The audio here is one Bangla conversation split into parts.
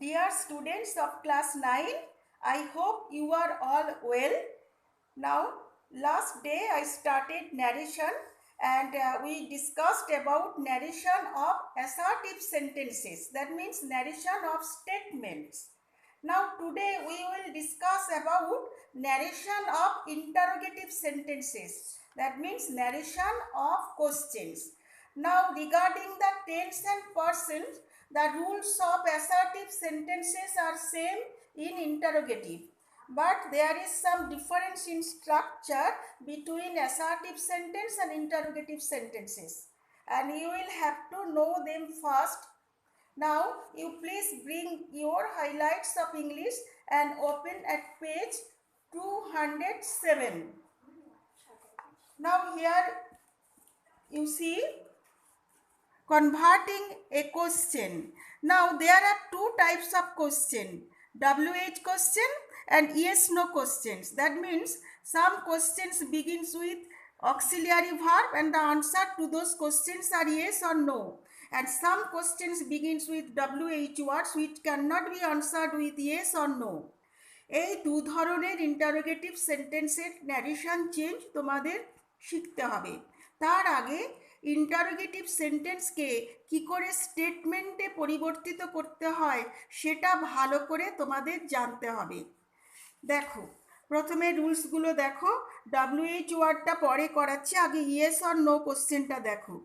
Dear students of class 9, I hope you are all well. Now, last day I started narration and we discussed about narration of assertive sentences. That means narration of statements. Now, today we will discuss about narration of interrogative sentences. That means narration of questions. Now, regarding the tense and persons, the rules of assertive sentences are same in interrogative, but there is some difference in structure between assertive sentence and interrogative sentences, and you will have to know them first. Now, you please bring your highlights of English and open at page 207. Now, here you see converting a question. Now there are two types of question, WH question and yes no questions. That means some questions begins with auxiliary verb and the answer to those questions are yes or no, and some questions begins with WH words which cannot be answered with yes or no. এই দু ধরনের ইন্টারোগেটিভ সেন্টেন্সের ন্যারেশন চেঞ্জ তোমাদের শিখতে হবে। তার আগে ইন্টারোগেটিভ সেন্টেন্সকে কি করে স্টেটমেন্টে পরিবর্তিত করতে হয় সেটা ভালো করে তোমাদের জানতে হবে। দেখো, প্রথমে রুলসগুলো দেখো। WH ওয়ার্ডটা পরে করাচ্ছি, আগে ইয়েস অর নো কোশ্চেনটা দেখো।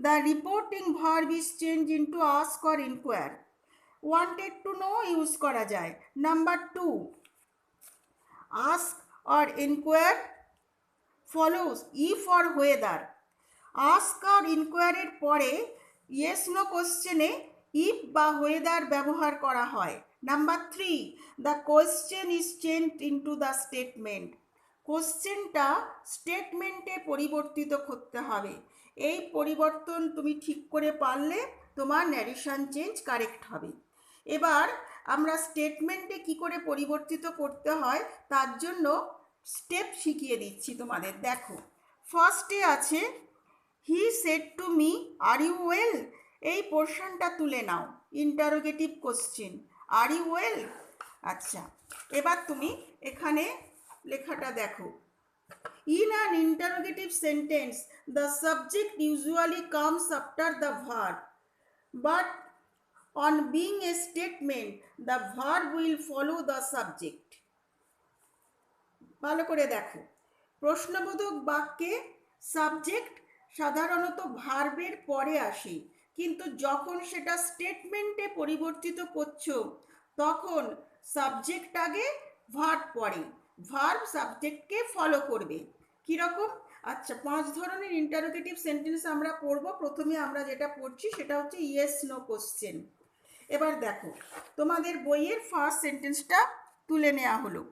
The reporting verb is change into ask or inquire. Wanted to no use করা যায়। Number 2, ask or inquire follows if or whether. ask or inquire এর পরে yes no কোশ্চেনে if বা whether ব্যবহার করা হয়। Number 3, the question is changed into the statement. কোশ্চেনটা স্টেটমেন্টে পরিবর্তিত করতে হবে। এই পরিবর্তন তুমি ঠিক করে পারলে তোমার ন্যারেশন চেঞ্জ কারেক্ট হবে। এবার আমরা স্টেটমেন্টে কি করে পরিবর্তিত করতে হয় তার জন্য স্টেপ শিখিয়ে দিচ্ছি তোমাদের। দেখো, ফার্স্টে আছে he said to me are you well. এই পোর্শনটা তুলে নাও, interrogative question, are you well. আচ্ছা, এবার তুমি এখানে লেখাটা দেখো। In an interrogative sentence, the subject usually comes after the verb, but on being a statement, the verb will follow the subject. ভালো করে দেখো, প্রশ্নবোধক বাক্যে সাবজেক্ট সাধারণত ভার্বের পরে আসে, কিন্তু যখন সেটা স্টেটমেন্টে পরিবর্তিত করছো তখন সাবজেক্ট আগে, ভার্ব পরে। ভার্ব সাবজেক্টকে ফলো করবে। কীরকম? আচ্ছা, 5 ধরনের ইন্টারোগেটিভ সেন্টেন্স আমরা পড়ব। প্রথমে আমরা যেটা পড়ছি সেটা হচ্ছে ইয়েস নো কোশ্চেন। এবার দেখো, তোমাদের বইয়ের ফার্স্ট সেন্টেন্সটা তুলে নেওয়া হলো।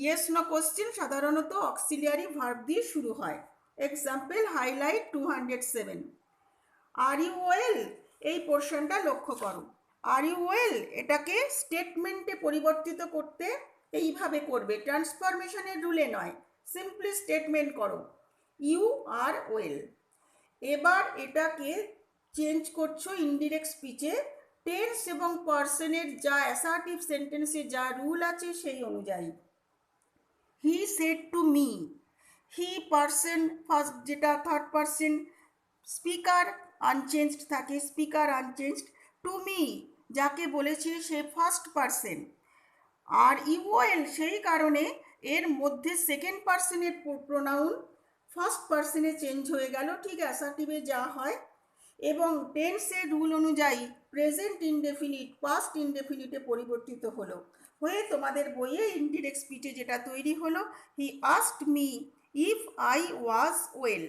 ইয়েস নো কোশ্চেন সাধারণত অক্সিলিয়ারি ভার্ব দিয়ে শুরু হয়। Example highlight 207। Are you well, এই পোর্শনটা লক্ষ্য করো। আর ইউ ওয়েল এটাকে স্টেটমেন্টে পরিবর্তিত করতে এইভাবে করবে, ট্রান্সফরমেশনের রুলে নয়, সিম্পলি স্টেটমেন্ট করো, ইউ আর ওয়েল। এবার এটাকে চেঞ্জ করছো ইনডিরেক্ট স্পিচে, টেন্স এবং পার্সনের যা অ্যাসার্টিভ সেন্টেন্সে যা রুল আছে সেই অনুযায়ী। হি said to me, he person first, যেটা থার্ড পার্সন, স্পিকার আনচেঞ্জড থাকে, স্পিকার আনচেঞ্জড। টু মি যাকে বলেছে সে ফার্স্ট পার্সন। আর ইউএল সেই কারণে এর মধ্যে সেকেন্ড পার্সনের প্রোনাউন ফার্স্ট পার্সনে চেঞ্জ হয়ে গেল, ঠিক অ্যাসার্টিভে যা হয়। এবং টেন্সের রুল অনুযায়ী প্রেজেন্ট ইনডেফিনিট পাস্ট ইনডেফিনিটে পরিবর্তিত হলো, হয়ে তোমাদের বইয়ে ইনডিরেক্ট স্পিচে যেটা তৈরি হলো, he asked me if I was well.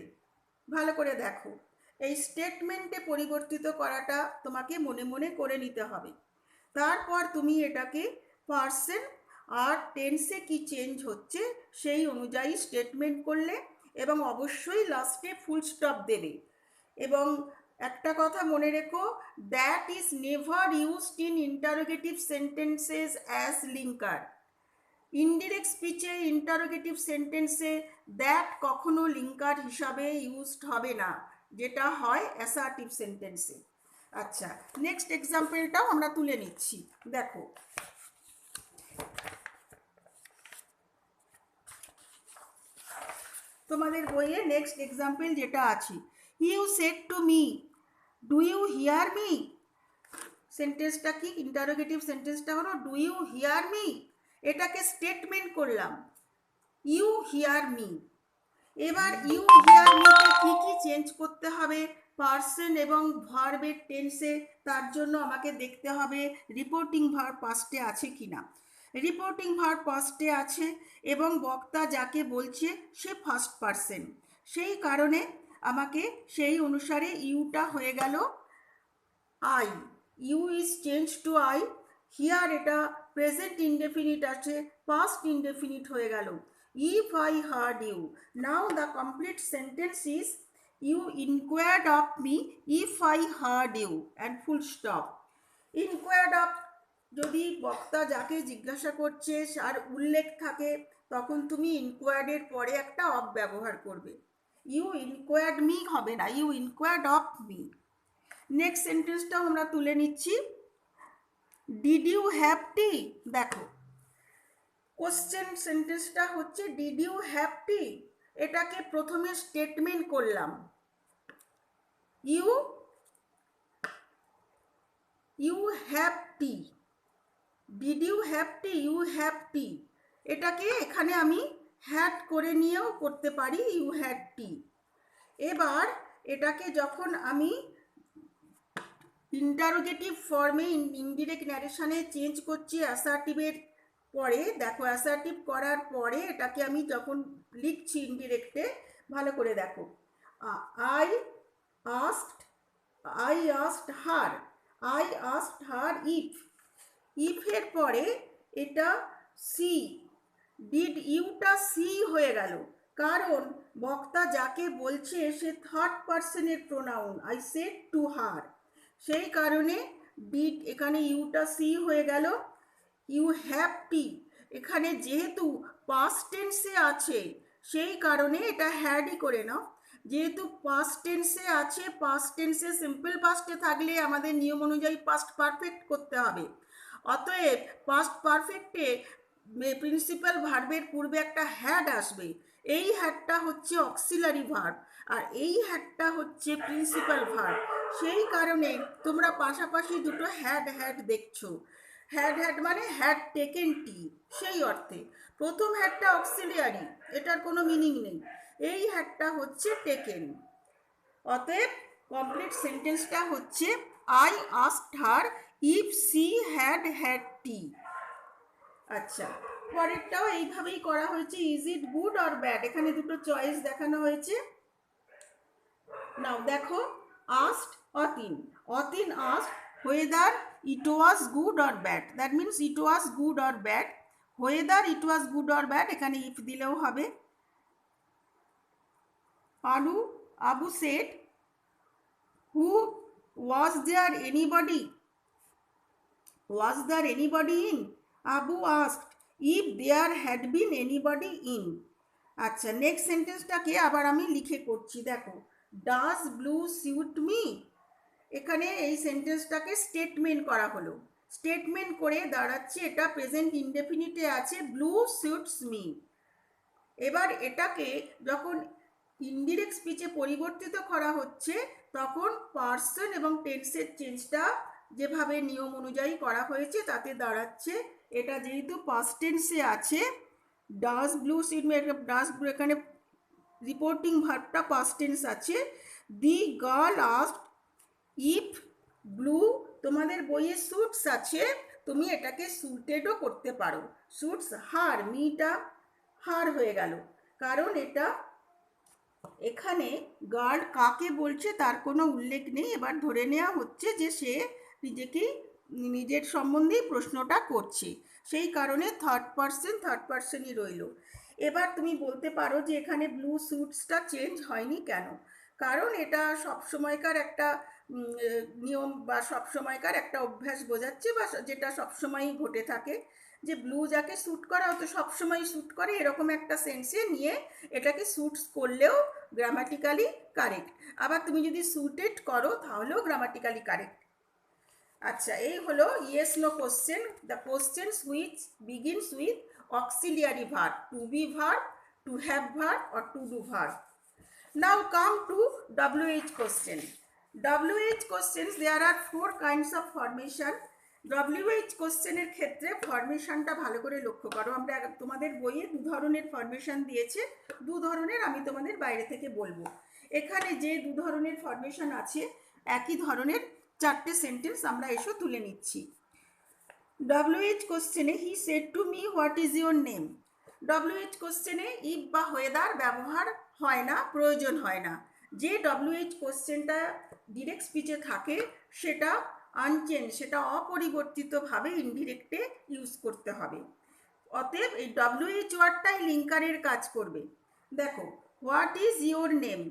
ভালো করে দেখো, এই স্টেটমেন্টে পরিবর্তিত করাটা তোমাকে মনে মনে করে নিতে হবে। তারপর তুমি এটাকে পার্সন আর টেন্সে কি চেঞ্জ হচ্ছে সেই অনুযায়ী স্টেটমেন্ট করলে, এবং অবশ্যই লাস্টে ফুল স্টপ দেবে। এবং একটা কথা মনে রেখো, that is never used in interrogative sentences as linker. Indirect স্পিচে ইন্টারোগেটিভ সেন্টেন্সে দ্যাট কখনো লিঙ্কার হিসাবে ইউজড হবে না, যেটা হয় অ্যাসার্টিভ সেন্টেন্সে। আচ্ছা, নেক্সট এক্সাম্পলটাও আমরা তুলে নিচ্ছি। দেখো, তোমাদের বইয়ে নেক্সট এক্সাম্পল যেটা আছে, you said to me, do you hear me. সেন্টেন্সটা কি? ইন্টারোগেটিভ সেন্টেন্সটা হলো ডু ইউ হিয়ার মি। এটাকে স্টেটমেন্ট করলাম, ইউ হিয়ার মি। এবার ইউ হিয়ার মিতে কি কি চেঞ্জ করতে হবে পার্সন এবং ভার্বের টেন্সে, তার জন্য আমাকে দেখতে হবে রিপোর্টিং ভার্ব পাস্টে আছে কিনা। রিপোর্টিং ভার্ব পাস্টে আছে এবং বক্তা যাকে বলছে সে ফার্স্ট পার্সন, সেই কারণে আমাকে সেই অনুসারে ইউটা হয়ে গেল I. You is change to I. Hear এটা প্রেজেন্ট ইনডেফিনিট আছে, পাস্ট ইনডেফিনিট হয়ে গেল। If I heard you, now the complete sentence is you inquired of me if I heard you and full stop. Inquired of, যদি বক্তা যাকে জিজ্ঞাসা করছে আর উল্লেখ থাকে তখন তুমি ইনকোয়ার্ডের পরে একটা অফ ব্যবহার করবে। ইউ ইনকোয়ার্ড মি হবে না, you inquired of me. Next সেন্টেন্সটাও আমরা তুলে নিচ্ছি, ডিড ইউ হ্যাভ টি। দেখো, কোশ্চেন সেন্টেন্সটা হচ্ছে ডিড ইউ হ্যাভ টি। এটাকে প্রথমে স্টেটমেন্ট করলাম, you have tea, did you have tea, you have tea. এটাকে এখানে আমি হ্যাড করে নিয়েও করতে পারি, ইউ হ্যাড টি। এবার এটাকে যখন আমি ইন্টারোগেটিভ ফর্মে ইনডিরেক্ট ন্যারেশনে চেঞ্জ করছি অ্যাসার্টিভের পরে, দেখো অ্যাসার্টিভ করার পরে এটাকে আমি যখন লিখছি ইনডিরেক্টে, ভালো করে দেখো, I asked, I asked her, I asked her if. ইফের পরে এটা সি, ডিড ইউটা সি হয়ে গেল, কারণ বক্তা যাকে বলছে সে থার্ড পার্সনের প্রোনাউন, আই সেড টু হার, সেই কারণে ডিড এখানে ইউটা সি হয়ে গেল। ইউ হ্যাভ টি, এখানে যেহেতু পাস্ট টেন্সে আছে সেই কারণে এটা হ্যাডই করে নাও। যেহেতু পাস্ট টেন্সে আছে, পাস্ট টেন্সে সিম্পল পাস্টে থাকলে আমাদের নিয়ম অনুযায়ী পাস্ট পারফেক্ট করতে হবে। অতএব পাস্ট পারফেক্টে প্রিন্সিপাল ভার্বের পূর্বে একটা হ্যাড আসবে, এই হ্যাডটা হচ্ছে অক্সিলারি ভার্ব আর এই হ্যাডটা হচ্ছে প্রিন্সিপাল ভার্ব। সেই কারণে তোমরা পাশাপাশি দুটো হ্যাড হ্যাড দেখছো। হ্যাড হ্যাড মানে হ্যাড টেকেন টি, সেই অর্থে প্রথম হ্যাডটা অক্সিলিয়ারি, এটার কোনো মিনিং নেই, এই হ্যাডটা হচ্ছে টেকেন। অতএব কমপ্লিট সেন্টেন্সটা হচ্ছে I asked her if she had had tea. আচ্ছা, পরেরটাও এইভাবেই করা হয়েছে, is it good or bad, এখানে দুটো চয়েস দেখানো হয়েছে। নাও দেখো, asked Atin, Atin asked whether it was good or bad, that means it was good or bad, whether it was good or bad এখানে if দিলেও হবে। Abu said, who was there anybody, was there anybody in, Abu asked if there had been anybody in। আচ্ছা, নেক্সট সেন্টেন্সটাকে আবার আমি লিখে করছি, দেখো, ডাজ ব্লু স্যুট মি। এখানে এই সেন্টেন্সটাকে স্টেটমেন্ট করা হলো, স্টেটমেন্ট করে দাঁড়াচ্ছে এটা প্রেজেন্ট ইনডেফিনিটে আছে, ব্লু স্যুটস মি। এবার এটাকে যখন ইনডিরেক্ট স্পিচে পরিবর্তিত করা হচ্ছে তখন পার্সন এবং টেন্সের চেঞ্জটা যেভাবে নিয়ম অনুযায়ী করা হয়েছে তাতে দাঁড়াচ্ছে, এটা যেহেতু পাস্ট টেন্সে আছে, does blue suit me, does blue এখানে রিপোর্টিং ভার্বটা পাস্ট টেন্স আছে। The girl asked if blue, তোমাদের বইয়ে স্যুটস আছে, তুমি এটাকে স্যুটেডও করতে পারো, স্যুটস হার, মিটা হার হয়ে গেল, কারণ এটা এখানে গার্ল কাকে বলছে তার কোনো উল্লেখ নেই। এবার ধরে নেওয়া হচ্ছে যে সে নিজেকেই নিজের সম্বন্ধেই প্রশ্নটা করছে, সেই কারণে থার্ড পার্সনই রইল। এবার তুমি বলতে পারো যে এখানে ব্লু স্যুটসটা চেঞ্জ হয়নি কেন, কারণ এটা সবসময়কার একটা নিয়ম বা সবসময়কার একটা অভ্যাস বোঝাচ্ছে, বা যেটা সবসময়ই ঘটে থাকে, যে ব্লু যাকে স্যুট করা হতো সবসময় স্যুট করে, এরকম একটা সেন্সে নিয়ে এটাকে স্যুটস করলেও গ্রামাটিক্যালি কারেক্ট। আবার তুমি যদি স্যুটেড করো তাহলেও গ্রামাটিক্যালি কারেক্ট। আচ্ছা, এই হলো yes no question, the questions which begins with auxiliary verb, to be verb, to have verb or to do verb. Now come to WH question. WH questions, there are four kinds of formation. WH কোশ্চেনের ক্ষেত্রে ফরমেশনটা ভালো করে লক্ষ্য করো। আমরা তোমাদের বইয়ে দু ধরনের ফরমেশন দিয়েছে, দু ধরনের আমি তোমাদের বাইরে থেকে বলবো। এখানে যে দু ধরনের ফরমেশন আছে, একই ধরনের চারটে সেন্টেন্স আমরা এসে তুলে নিচ্ছি। WH কোশ্চেনে হি said to me what is your name. WH কোশ্চেনে ইফ বা ওয়েদার ব্যবহার হয় না, প্রয়োজন হয় না। যে WH কোশ্চেনটা ডিরেক্ট স্পিচে থাকে সেটা আনচেঞ্জ, সেটা অপরিবর্তিতভাবে ইনডিরেক্টে ইউজ করতে হবে। অতএব এই WH ওয়ার্ডটাই লিঙ্কারের কাজ করবে। দেখো, হোয়াট ইজ ইউর নেম,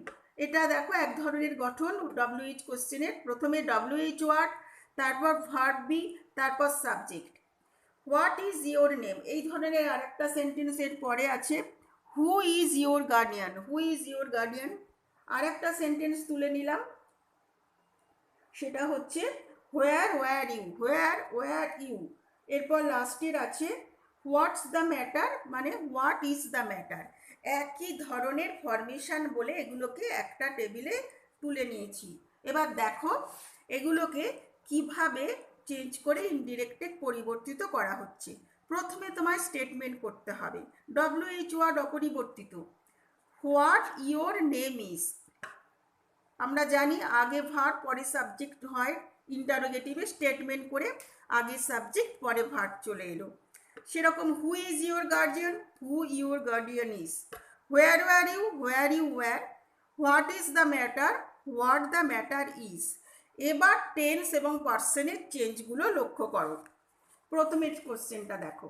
এটা দেখো এক ধরনের গঠন WH কোশ্চেনের। প্রথমে WH ওয়ার্ড, তারপর ভার্ব বি, তারপর subject. What is your name, এই ধরনের আরেকটা সেন্টেন্সের পরে আছে who is your guardian. Who is your guardian. আরেকটা সেন্টেন্স তুলে নিলাম, সেটা হচ্ছে where were you, where were you. এরপর লাস্টের আছে হোয়াটস দ্য ম্যাটার, মানে হোয়াট ইজ দ্য ম্যাটার। একই ধরনের ফরমেশন বলে এগুলোকে একটা টেবিলে তুলে নিয়েছি। এবার দেখো এগুলোকে কিভাবে চেঞ্জ করে ইনডিরেক্টে পরিবর্তিত করা হচ্ছে। প্রথমে তোমায় স্টেটমেন্ট করতে হবে। WH ওয়ার্ড অপরিবর্তিত, হোয়াট ইয়োর নেম ইজ। আমরা জানি আগে ভার্ব পরে সাবজেক্ট হয়, ইন্টারোগেটিভে স্টেটমেন্ট করে আগে সাবজেক্ট পরে ভার্ব চলে এলো। সেরকম who is your guardian, who your guardian is. Where were you, where you were. What is the matter, what the matter is. এবার টেন্স এবং পার্সনের চেঞ্জগুলো লক্ষ্য করো। প্রথমের কোশ্চেনটা দেখো,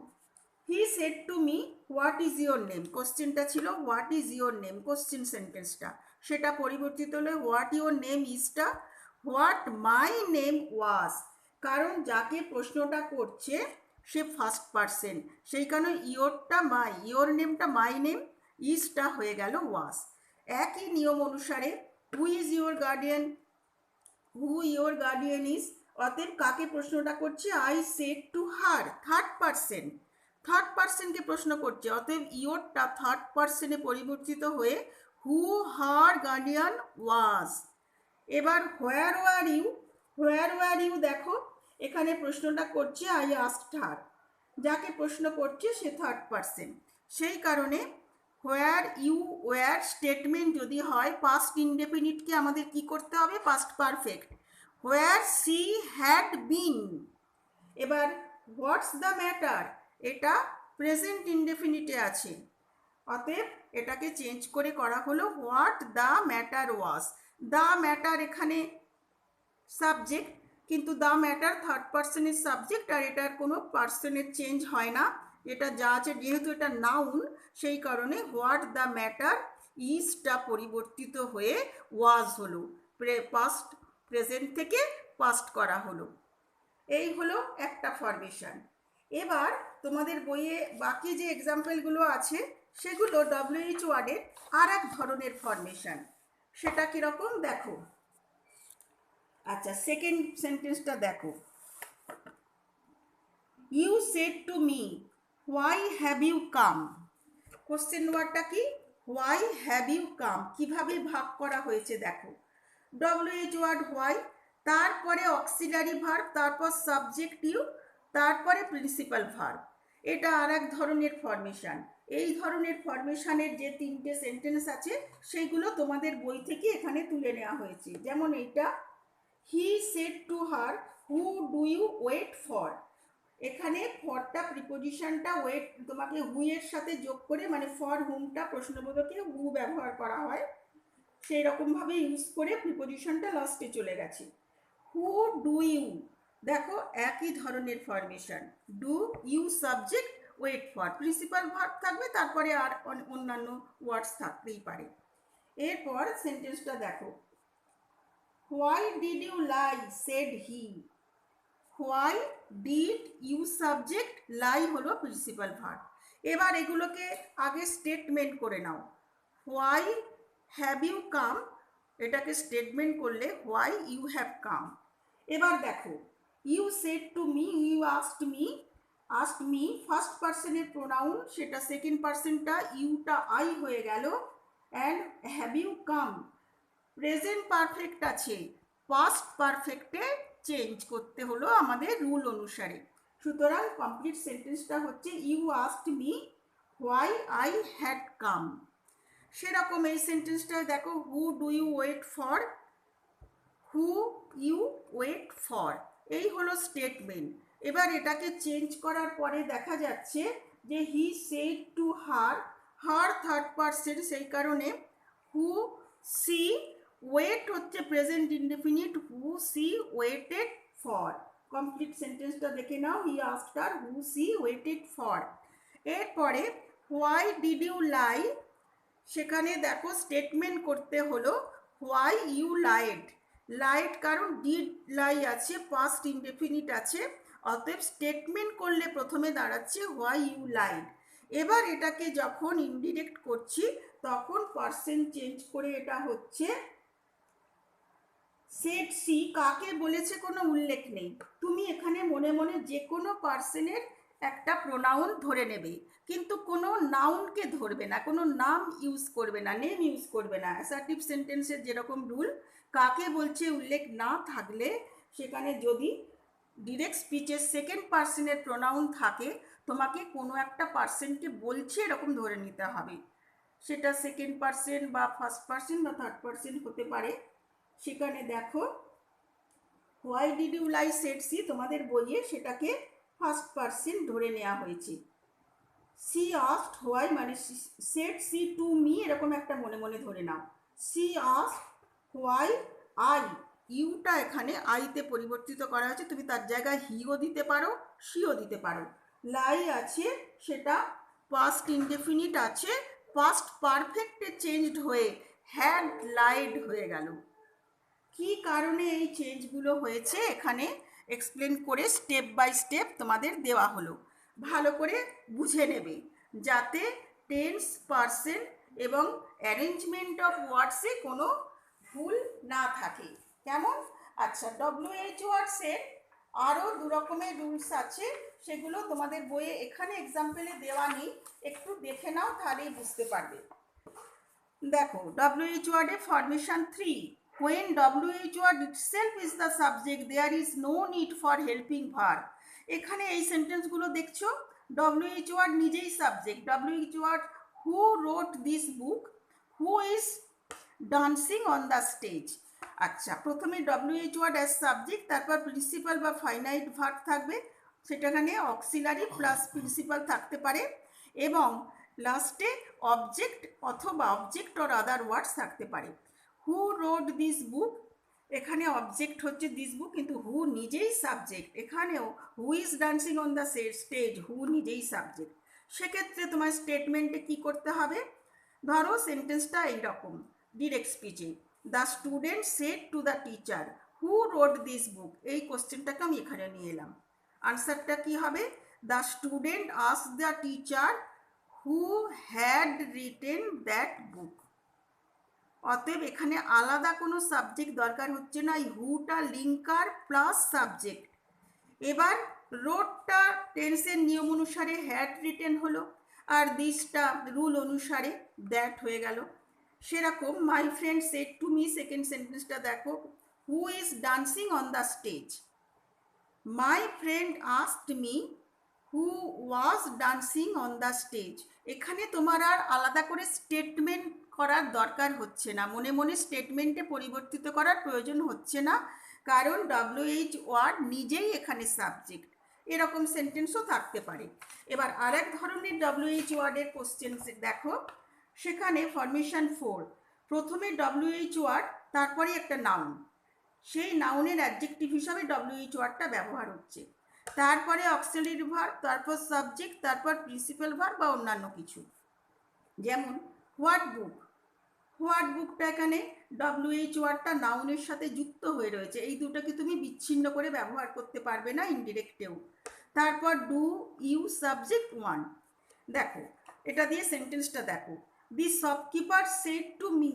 he said to me what is your name. কোশ্চেনটা ছিল what is your name, question সেন্টেন্সটা, সেটা পরিবর্তিত হলে হোয়াট ইউর নেম ইজটা হোয়াট মাই নেম ওয়াজ। কারণ যাকে প্রশ্নটা করছে সে ফার্স্ট পারসন, সেই কারণে ইয়োরটা মাই, ইয়োর নেমটা মাই নেম, ইজটা হয়ে গেল ওয়াজ। একই নিয়ম অনুসারে who is your guardian, who your guardian is. অতএব কাকে প্রশ্নটা করছে, I said to her, third person, third পারসনকে প্রশ্ন করছে। অতএব ইয়োরটা থার্ড পারসনে পরিবর্তিত হয়ে হু হার গার্ডিয়ান ওয়াজ। এবার where were you, where were you দেখো এখানে প্রশ্নটা করছে আই আস্কড হার, যাকে প্রশ্ন করছে সে থার্ড পারসন, সেই কারণে হোয়ার ইউ ওয়ার স্টেটমেন্ট যদি হয় পাস্ট ইনডেফিনিটকে আমাদের কি করতে হবে, past perfect, where she had been. এবার হোয়াটস দ্য ম্যাটার, এটা প্রেজেন্ট ইনডেফিনিটে আছে, অতএব এটাকে চেঞ্জ করে করা হলো what the matter was. The matter এখানে সাবজেক্ট, কিন্তু দ্য ম্যাটার থার্ড পার্সনের সাবজেক্ট, আর এটার কোনো পার্সনের চেঞ্জ হয় না, এটা যা আছে, যেহেতু এটা নাউন সেই কারণে হোয়াট দ্য ম্যাটার ইজটা পরিবর্তিত হয়ে ওয়াজ হলো, পাস্ট, প্রেজেন্ট থেকে পাস্ট করা হলো। এই হলো একটা ফরমেশন। এবার তোমাদের বইয়ে বাকি যে এক্সাম্পলগুলো আছে সেগুলো WH ওয়ার্ডের আর এক ধরনের ফরমেশন। সেটা কীরকম দেখো। আচ্ছা, সেকেন্ড সেন্টেন্সটা দেখো, you said to me why have you come. Question ওয়ার্ডটা কি, হোয়াই হ্যাভ ইউ কাম। কিভাবে ভাগ করা হয়েছে দেখো, WH ওয়ার্ড হোয়াই, তারপরে অক্সিলারি ভার্ব, তারপর সাবজেক্ট ইউ, তারপরে প্রিন্সিপাল ভার্ব। এটা আর এক ধরনের ফরমেশন। এই ধরনের ফরমেশনের যে তিনটে সেন্টেন্স আছে সেইগুলো তোমাদের বই থেকে এখানে তুলে নেওয়া হয়েছে। যেমন এইটা, he said to her who do you wait for. এখানে ফরটা প্রিপোজিশনটা ওয়েট তোমাকে হু এর সাথে যোগ করে, মানে ফর হুমটা প্রশ্নবোধকে হু ব্যবহার করা হয়, সেই রকমভাবে ইউজ করে প্রিপোজিশনটা লাস্টে চলে গেছে। হু ডু ইউ, দেখো একই ধরনের formation, do you subject, wait for, principal verb থাকবে, তারপরে আর অন্যান্য ওয়ার্ডস থাকতেই পারে। এরপর সেন্টেন্সটা দেখো, why did you lie said he. Why did you subject, lie হলো প্রিন্সিপাল ভার্ব। এবার এগুলোকে আগে স্টেটমেন্ট করে নাও। হোয়াই হ্যাভ ইউ কাম, এটাকে স্টেটমেন্ট করলে হোয়াই ইউ হ্যাভ কাম। এবার দেখো, you said to me, you asked me, first পার্সনের প্রোনাউন, সেটা সেকেন্ড পার্সনটা ইউটা আই হয়ে গেল। And have you come, present perfect আছে, পাস্ট পারফেক্টে চেঞ্জ করতে হলো আমাদের রুল অনুসারে। সুতরাং কমপ্লিট সেন্টেন্সটা হচ্ছে you asked me why I had come. সেরকম এই সেন্টেন্সটা দেখো, who do you wait for, who you wait for, এই হলো স্টেটমেন্ট। এবার এটাকে চেঞ্জ করার পরে দেখা যাচ্ছে যে he said to her, her third person, সেই কারণে হু সি, ওয়েট হচ্ছে present indefinite, who she waited for. Complete সেন্টেন্সটা দেখে নাও, he asked her who she waited for. এরপরে হোয়াই ডিড ইউ লাই, সেখানে দেখো স্টেটমেন্ট করতে হলো হোয়াই ইউ লাইড, লাইড কারণ ডিড লাই আছে, পাস্ট ইনডেফিনিট আছে, অতএব স্টেটমেন্ট করলে প্রথমে দাঁড়াচ্ছে হোয়াই ইউ লাইড। এবার এটাকে যখন ইনডিরেক্ট করছি তখন পার্সন চেঞ্জ করে এটা হচ্ছে সেড সি, কাকে বলেছে কোনো উল্লেখ নেই। তুমি এখানে মনে মনে যে কোনো পার্সনের একটা প্রোনাউন ধরে নেবে, কিন্তু কোনো নাউনকে ধরবে না, কোনো নাম ইউজ করবে না, নেম ইউজ করবে না। অ্যাসার্টিভ সেন্টেন্সের যেরকম রুল, কাকে বলছে উল্লেখ না থাকলে সেখানে যদি ডিরেক্ট স্পিচের সেকেন্ড পার্সনের প্রোনাউন থাকে, তোমাকে কোনো একটা পার্সনকে বলছে এরকম ধরে নিতে হবে। সেটা সেকেন্ড পার্সন বা ফার্স্ট পার্সন বা থার্ড পার্সন হতে পারে। সেখানে দেখো why did you lie said she, তোমাদের বইয়ে সেটাকে ফার্স্ট পার্সন ধরে নেওয়া হয়েছে। সি আস্কড হোয়াই মানে সেড সি টু মি, এরকম একটা মনে মনে ধরে নাও। সি আস্কড হোয়াই আই, ইউটা এখানে আইতে পরিবর্তিত করা হয়েছে, তুমি তার জায়গায় হিও দিতে পারো, শিও দিতে পারো। লাই আছে, সেটা পাস্ট ইনডেফিনিট আছে, পাস্ট পারফেক্টে চেঞ্জড হয়ে হ্যাড লাইড হয়ে গেল। কি কারণে এই চেঞ্জগুলো হয়েছে এখানে এক্সপ্লেন করে স্টেপ বাই স্টেপ তোমাদের দেওয়া হলো, ভালো করে বুঝে নেবে যাতে টেন্স, পার্সন এবং অ্যারেঞ্জমেন্ট অফ ওয়ার্ডসে কোনো ভুল না থাকে। কেমন? আচ্ছা, WH ওয়ার্ডসের আরও দু রকমের রুলস আছে, সেগুলো তোমাদের বইয়ে এখানে এক্সাম্পলে দেওয়া নেই, একটু দেখে নাও তাহলেই বুঝতে পারবে। দেখো, WH ওয়ার্ডে formation 3, when WH word itself is the subject there is no need for helping verb। এখানে এই সেন্টেন্সগুলো দেখছো, WH word নিজেই subject. WH word who wrote this book, who is dancing on the stage। আচ্ছা, প্রথমে WH word as সাবজেক্ট, তারপর প্রিন্সিপাল বা ফাইনাইট ভার্ব থাকবে, সেটাখানে অক্সিলারি প্লাস প্রিন্সিপাল থাকতে পারে, এবং লাস্টে অবজেক্ট অথবা অবজেক্ট অর আদার ওয়ার্ডস থাকতে পারে। হু রোড দিস বুক, এখানে অবজেক্ট হচ্ছে দিস বুক, কিন্তু হু নিজেই সাবজেক্ট। এখানেও who is dancing on the stage, who নিজেই সাবজেক্ট। সেক্ষেত্রে তোমার স্টেটমেন্টে কি করতে হবে? ধরো সেন্টেন্সটা এইরকম ডিরেক্ট স্পিচে, the student said to the teacher who wrote this book, এই কোশ্চেনটাকে আমি এখানে নিয়ে এলাম। আনসারটা কি হবে? The student asked the teacher who had written that book. অতএব এখানে আলাদা কোনো সাবজেক্ট দরকার হচ্ছে না, এই হুটা লিঙ্কার প্লাস সাবজেক্ট। এবার রোডটা টেন্সের নিয়ম অনুসারে হ্যাড রিটেন হলো, আর দিসটা রুল অনুসারে দ্যাট হয়ে গেল। সেরকম my friend shed to me, second সেন্টেন্সটা দেখো, হু is dancing on the stage. My friend asked me who was dancing on the stage. এখানে তোমার আর আলাদা করে স্টেটমেন্ট করার দরকার হচ্ছে না, মনে মনে স্টেটমেন্টে পরিবর্তিত করার প্রয়োজন হচ্ছে না, কারণ WH ওয়ার্ড নিজেই এখানে সাবজেক্ট। এরকম সেন্টেন্সও থাকতে পারে। এবার আরেক ধরনের WH ওয়ার্ডের কোশ্চেন দেখো, সেখানে ফরমেশন 4, প্রথমে WH ওয়ার্ড, তারপরে একটা নাউন, সেই নাউনের অ্যাডজেক্টিভ হিসাবে WH ওয়ার্ডটা ব্যবহার হচ্ছে, তারপরে অক্সিলারি ভার্ব, তারপর সাবজেক্ট, তারপর প্রিন্সিপাল ভার্ব বা অন্যান্য কিছু। যেমন হোয়াট বুক, হোয়াট বুকটা এখানে WH ওয়ার্ডটা নাউনের সাথে যুক্ত হয়ে রয়েছে, এই দুটোকে তুমি বিচ্ছিন্ন করে ব্যবহার করতে পারবে না ইনডিরেক্টেও। তারপর ডু ইউ সাবজেক্ট 1। দেখো এটা দিয়ে সেন্টেন্সটা দেখো, the shopkeeper said to me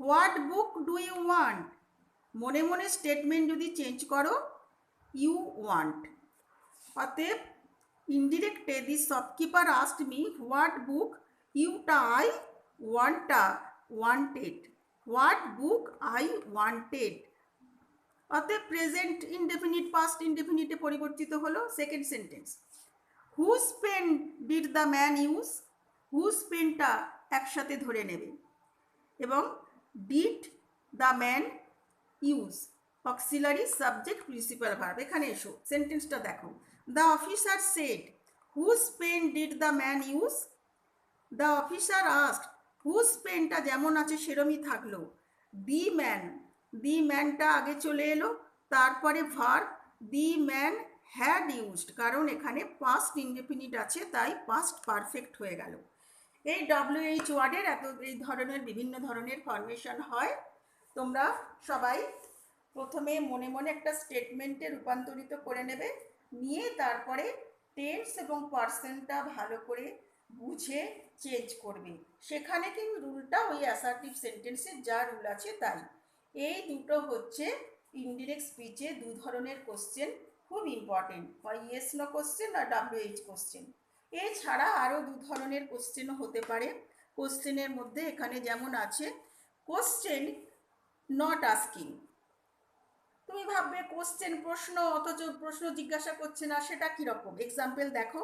what book do you want. মনে মনে স্টেটমেন্ট যদি চেঞ্জ করো, ইউ ওয়ান্ট। অতএব ইনডিরেক্টে the shopkeeper asked me what book ইউটা I wanted, what book I wanted. অতএব প্রেজেন্ট ইনডেফিনিট পাস্ট ইনডেফিনিটে পরিবর্তিত হলো। Second sentence, whose pen did the man use, whose পেনটা একসাথে ধরে নেবে এবং did the man use auxiliary subject principal verb. এখানে এসো, সেন্টেন্সটা দেখো। The officer said whose pen did the man use, the officer asked, whose পেনটা যেমন আছে সেরমই থাকলো। দি ম্যান, দি ম্যানটা আগে চলে এলো, তারপরে verb the man had used, কারণ এখানে পাস্ট ইনডেফিনিট আছে তাই পাস্ট পারফেক্ট হয়ে গেল। এই WH ওয়ার্ডের এই ধরনের বিভিন্ন ধরনের ফরমেশন হয়। তোমরা সবাই প্রথমে মনে মনে একটা স্টেটমেন্টে রূপান্তরিত করে নেবে, নিয়ে তারপরে টেন্স এবং পার্সনটা ভালো করে বুঝে চেঞ্জ করবে। সেখানে কিন্তু রুলটা ওই অ্যাসার্টিভ সেন্টেন্সে যা রুল আছে তাই। এই দুটো হচ্ছে ইনডিরেক্ট স্পিচে দু ধরনের কোশ্চেন, খুব ইম্পর্টেন্ট, হয় ইয়েস নো কোশ্চেন আর WH কোশ্চেন। এছাড়া আরও দু ধরনের কোশ্চেনও হতে পারে। কোশ্চেনের মধ্যে এখানে যেমন আছে কোশ্চেন নট আস্কিং। তুমি ভাববে কোশ্চেন প্রশ্ন, অথচ প্রশ্ন জিজ্ঞাসা করছে না, সেটা কীরকম? এক্সাম্পল দেখো,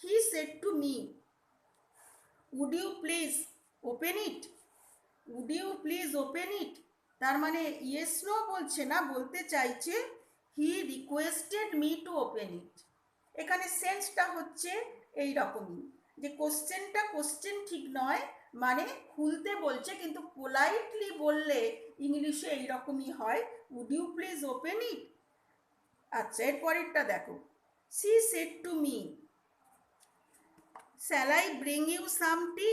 he said to me would you please open it, would you please open it, তার মানে ইয়েস নো বলছে না, বলতে চাইছে he requested me to open it. এখানে সেন্সটা হচ্ছে এই রকমই, যে কোশ্চেনটা কোশ্চেন ঠিক নয়, মানে খুলতে বলছে, কিন্তু পোলাইটলি বললে ইংলিশে এইরকমই হয়, would you please open it. আচ্ছা, এর পরেরটা দেখো, she said to me shall I bring you some tea,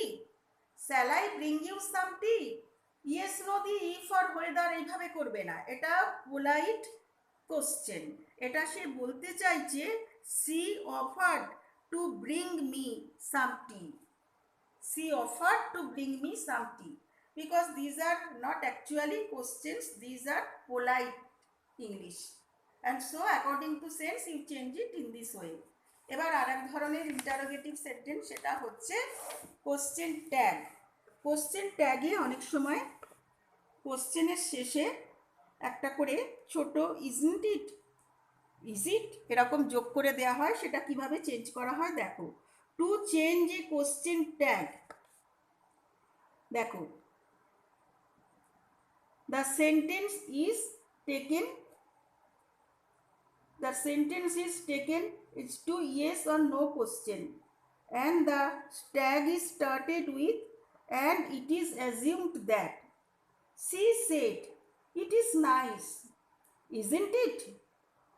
shall I bring you some tea, yes no the if or whether এইভাবে করবে না, এটা পোলাইট কোশ্চেন। এটা সে বলতে চাইছে she offered to bring me some tea, she offered to bring me some tea, because these are not actually questions, these are polite English, and so according to sense you change it in this way. এবার আরেক ধরনের ইন্টারোগেটিভ সেন্টেন্স, সেটা হচ্ছে কোশ্চেন ট্যাগ। কোশ্চেন ট্যাগে অনেক সময় কোশ্চেনের শেষে একটা করে ছোট ইজন্ট ইট, ইজ ইট এরকম যোগ করে দেওয়া হয়। সেটা কিভাবে চেঞ্জ করা হয় দেখো, to change A question tag, দেখো, the sentence is taken, the sentence is taken, it's to yes or no question, and the tag is started with and it is assumed that she said it is nice, isn't it,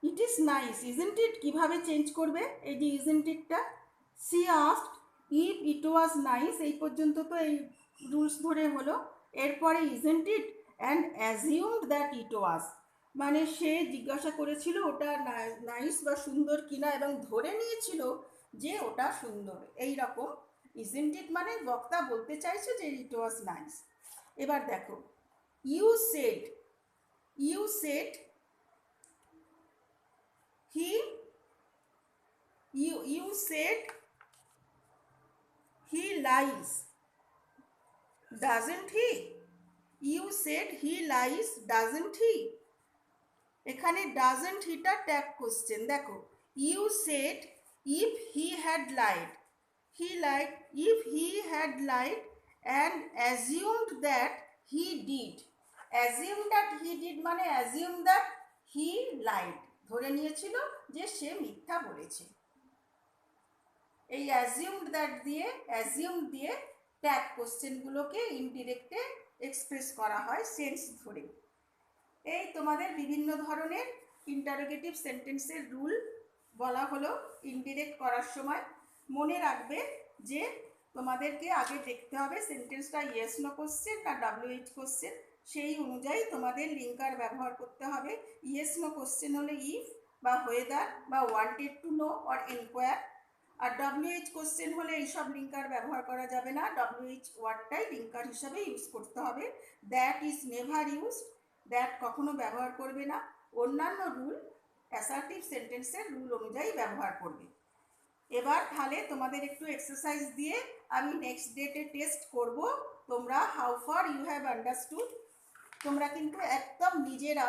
it is nice, isn't it কিভাবে চেঞ্জ করবে? এই যে isn't itটা, she asked if it was nice, এই পর্যন্ত তো এই রুলস ধরে হলো। এরপরে isn't it and assumed that it was, মানে সে জিজ্ঞাসা করেছিল ওটা নাইস বা সুন্দর কিনা এবং ধরে নিয়েছিল যে ওটা সুন্দর। এই রকম isn't it মানে বক্তা বলতে চাইছে যে it was nice। এবার দেখো, you said, you said you said he lies, doesn't he, you said he lies, doesn't he, এখানে doesn't he টা ট্যাগ কোশ্চেন। দেখো, you said if he had lied, he lied, if he had lied and assumed that he did, assume that he did মানে assume that he lied, ধরে নিয়েছিল যে সে মিথ্যা বলেছে। এই assumed that দিয়ে, assumed দিয়ে ট্যাগ কোশ্চেনগুলোকে ইনডিরেক্টে এক্সপ্রেস করা হয় সেন্স ধরে। এই তোমাদের বিভিন্ন ধরনের ইন্টারোগেটিভ সেন্টেন্সের রুল বলা হলো ইনডিরেক্ট করার সময়। মনে রাখবে যে তোমাদেরকে আগে দেখতে হবে সেন্টেন্সটা ইয়েস নো কোশ্চেন না WH কোশ্চেন, সেই অনুযায়ী তোমাদের লিঙ্কার ব্যবহার করতে হবে। ইয়েস নো কোশ্চেন হলে ইফ বা হোয়েদার বা wanted to know or enquire, আর WH কোশ্চেন হলে এইসব লিঙ্কার ব্যবহার করা যাবে না, WH ওয়ার্ডটাই লিঙ্কার হিসাবে ইউজ করতে হবে। That is never used, that কখনো ব্যবহার করবে না। অন্যান্য রুল অ্যাসার্টিভ সেন্টেন্সের রুল অনুযায়ী ব্যবহার করবে। এবার তাহলে তোমাদের একটু এক্সারসাইজ দিয়ে আমি নেক্সট ডেটে টেস্ট করব তোমরা how far you have understood. তোমরা কিন্তু একদম নিজেরা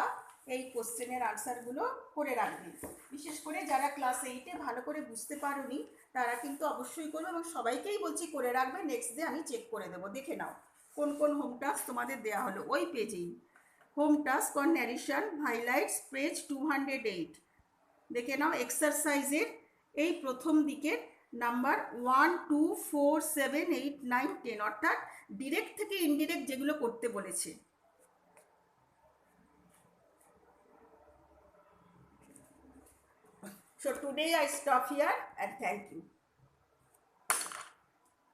এই কোশ্চেনের আনসারগুলো করে রাখবে। বিশেষ করে যারা ক্লাস 8-এ ভালো করে বুঝতে পারোনি তারা কিন্তু অবশ্যই করবে, এবং সবাইকেই বলছি করে রাখবে। নেক্সট ডে আমি চেক করে দেবো। দেখে নাও কোন কোন হোম টাস্ক তোমাদের দেওয়া হলো ওই পেজেই। Home task on narration highlights page 208। দেখে নাও এক্সারসাইজের এই প্রথম দিকের নাম্বার 1, 2, 4, 7, 8, 9, 10, অর্থাৎ ডিরেক্ট থেকে ইনডিরেক্ট যেগুলো করতে বলেছে। So today I stop here and thank you.